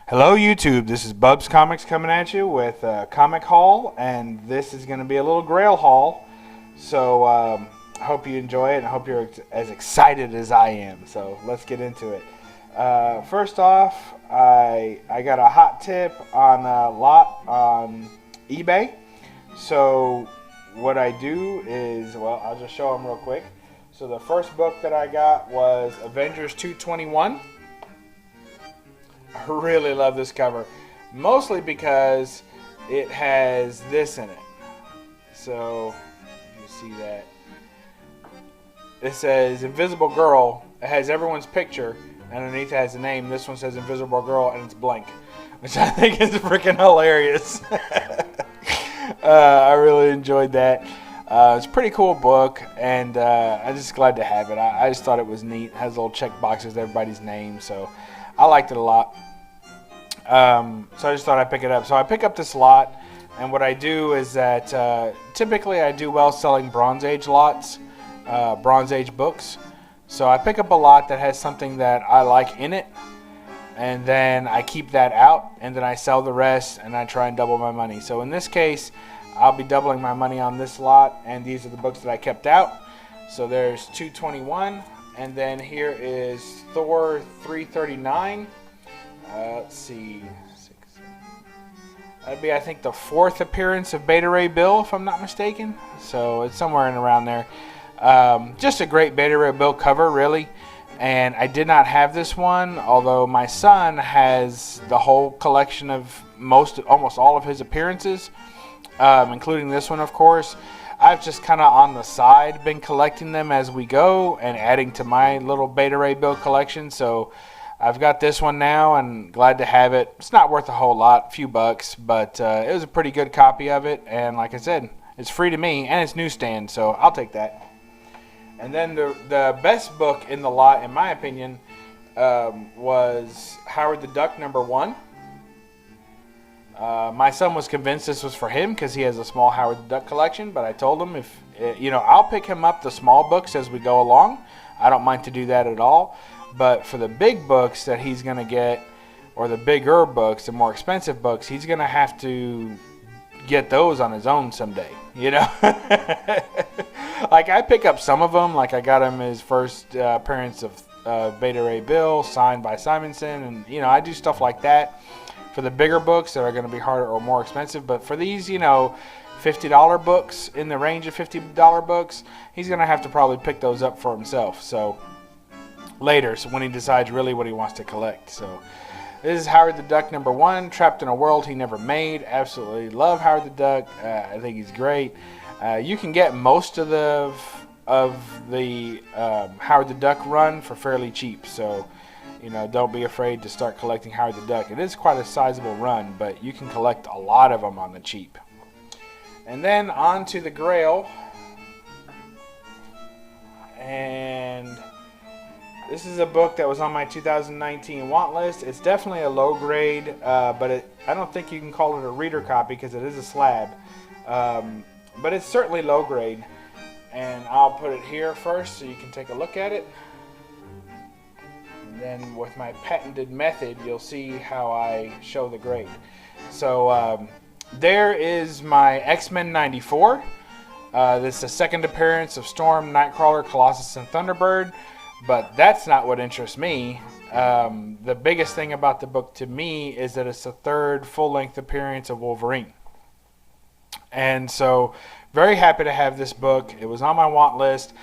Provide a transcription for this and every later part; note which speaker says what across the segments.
Speaker 1: Hello YouTube, this is BUB'S Comics coming at you with a comic haul, and this is going to be a little Grail haul. So I hope you enjoy it, and I hope you're as excited as I am. So let's get into it. First off, I got a hot tip on a lot on eBay. So what I do is, well, I'll just show them real quick. So the first book that I got was Avengers 221. I really love this cover, mostly because it has this in it. So you see that it says Invisible Girl. It has everyone's picture, and underneath it has a name. This one says Invisible Girl, and it's blank, which I think is freaking hilarious. I really enjoyed that. It's a pretty cool book, and I'm just glad to have it. I just thought it was neat. It has little check boxes with everybody's name, so I liked it a lot. So I just thought I'd pick it up. So I pick up this lot, and what I do is that typically I do well selling Bronze Age lots, Bronze Age books. So I pick up a lot that has something that I like in it, and then I keep that out, and then I sell the rest, and I try and double my money. So in this case, I'll be doubling my money on this lot, and these are the books that I kept out. So there's 221, and then here is Thor 339. Let's see. That'd be, I think, the fourth appearance of Beta Ray Bill, if I'm not mistaken. So it's somewhere in around there. Just a great Beta Ray Bill cover, really. And I did not have this one, although my son has the whole collection of almost all of his appearances, including this one, of course. I've just kind of on the side been collecting them as we go and adding to my little Beta Ray Bill collection. So I've got this one now, and glad to have it. It's not worth a whole lot, a few bucks, but it was a pretty good copy of it. And like I said, it's free to me, and it's newsstand, so I'll take that. And then the best book in the lot, in my opinion, was Howard the Duck #1. My son was convinced this was for him because he has a small Howard the Duck collection, but I told him I'll pick him up the small books as we go along. I don't mind to do that at all. But for the big books that he's going to get, or the bigger books, the more expensive books, he's going to have to get those on his own someday, Like, I pick up some of them. Like, I got him his first appearance of Beta Ray Bill, signed by Simonson. And, I do stuff like that for the bigger books that are going to be harder or more expensive. But for these, $50 books, in the range of $50 books, he's going to have to probably pick those up for himself. So later, so when he decides really what he wants to collect. So this is Howard the Duck #1, Trapped in a World He Never Made. Absolutely love Howard the Duck. I think he's great. You can get most of the Howard the Duck run for fairly cheap. So don't be afraid to start collecting Howard the Duck. It is quite a sizable run, but you can collect a lot of them on the cheap. And then on to the Grail. And this is a book that was on my 2019 want list. It's definitely a low grade, but I don't think you can call it a reader copy because it is a slab. But it's certainly low grade. And I'll put it here first so you can take a look at it. And then with my patented method, you'll see how I show the grade. So there is my X-Men 94. This is the second appearance of Storm, Nightcrawler, Colossus, and Thunderbird. But that's not what interests me. The biggest thing about the book to me is that it's the third full-length appearance of Wolverine. And so, very happy to have this book. It was on my want list,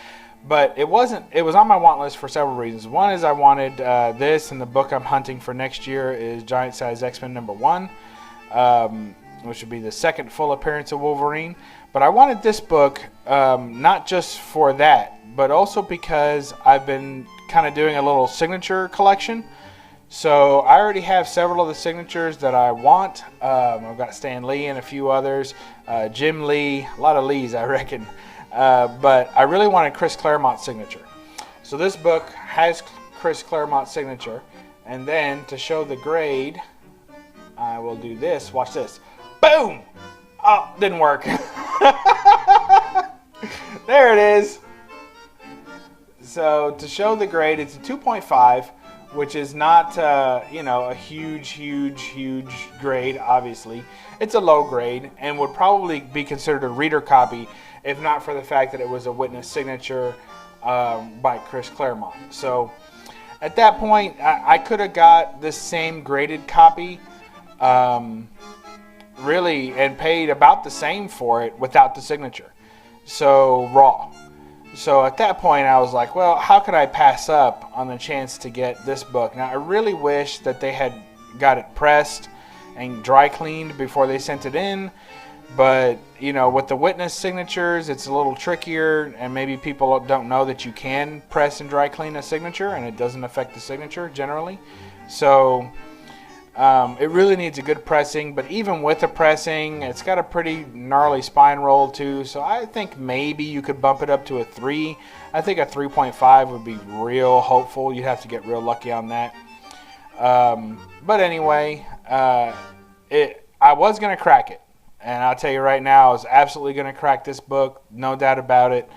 Speaker 1: but it was on my want list for several reasons. One is I wanted this, and the book I'm hunting for next year is Giant Size X-Men #1, which would be the second full appearance of Wolverine. But I wanted this book not just for that, but also because I've been kind of doing a little signature collection. So I already have several of the signatures that I want. I've got Stan Lee and a few others, Jim Lee, a lot of Lees I reckon. But I really wanted Chris Claremont's signature. So this book has Chris Claremont's signature. And then to show the grade, I will do this. Watch this. Boom! Oh, didn't work. There it is. So to show the grade, it's a 2.5, which is not, you know, a huge grade, obviously. It's a low grade and would probably be considered a reader copy if not for the fact that it was a witness signature by Chris Claremont. So at that point, I could have got this same graded copy really and paid about the same for it without the signature. So raw. So at that point, I was like, well, how could I pass up on the chance to get this book? Now, I really wish that they had got it pressed and dry cleaned before they sent it in. But, you know, with the witness signatures, it's a little trickier, and maybe people don't know that you can press and dry clean a signature, and it doesn't affect the signature generally. So it really needs a good pressing, but even with the pressing, it's got a pretty gnarly spine roll too, so I think maybe you could bump it up to a 3. I think a 3.5 would be real hopeful. You'd have to get real lucky on that. But anyway, I was going to crack it. And I'll tell you right now, I was absolutely going to crack this book, no doubt about it.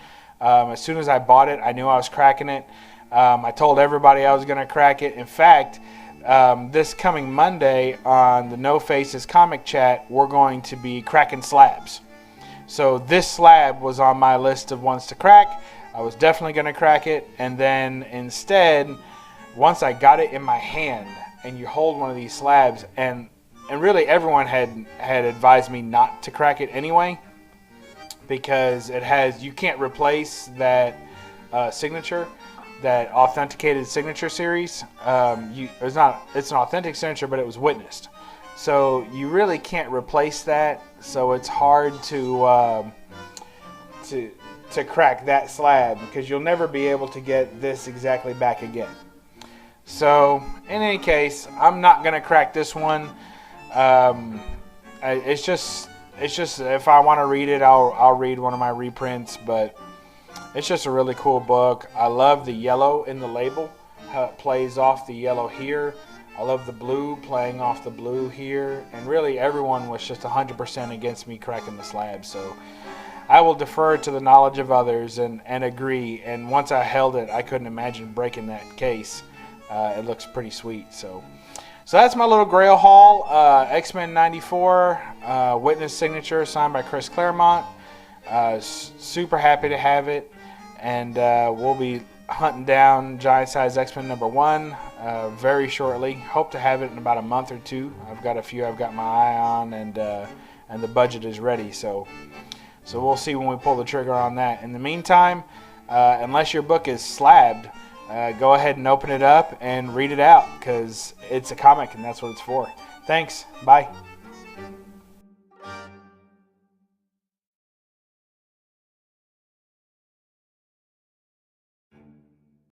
Speaker 1: As soon as I bought it, I knew I was cracking it. I told everybody I was going to crack it. In fact, this coming Monday on the No Faces Comic Chat, we're going to be cracking slabs. So this slab was on my list of ones to crack. I was definitely going to crack it. And then instead, once I got it in my hand, and you hold one of these slabs, and really everyone had advised me not to crack it anyway, because you can't replace that signature, that authenticated signature series. It's an authentic signature, but it was witnessed, so you really can't replace that. So it's hard to crack that slab, because you'll never be able to get this exactly back again. So in any case, I'm not gonna crack this one. It's just if I want to read it, I'll read one of my reprints, but it's just a really cool book. I love the yellow in the label, how it plays off the yellow here. I love the blue playing off the blue here, and really everyone was just 100% against me cracking the slab, so I will defer to the knowledge of others and agree. And once I held it, I couldn't imagine breaking that case. It looks pretty sweet. So that's my little Grail haul. X-Men 94 witness signature signed by Chris Claremont. Super happy to have it, and we'll be hunting down Giant Size X-Men #1 very shortly. Hope to have it in about a month or two. I've got a few I've got my eye on, and the budget is ready. So we'll see when we pull the trigger on that. In the meantime, unless your book is slabbed, go ahead and open it up and read it out, because it's a comic and that's what it's for. Thanks. Bye.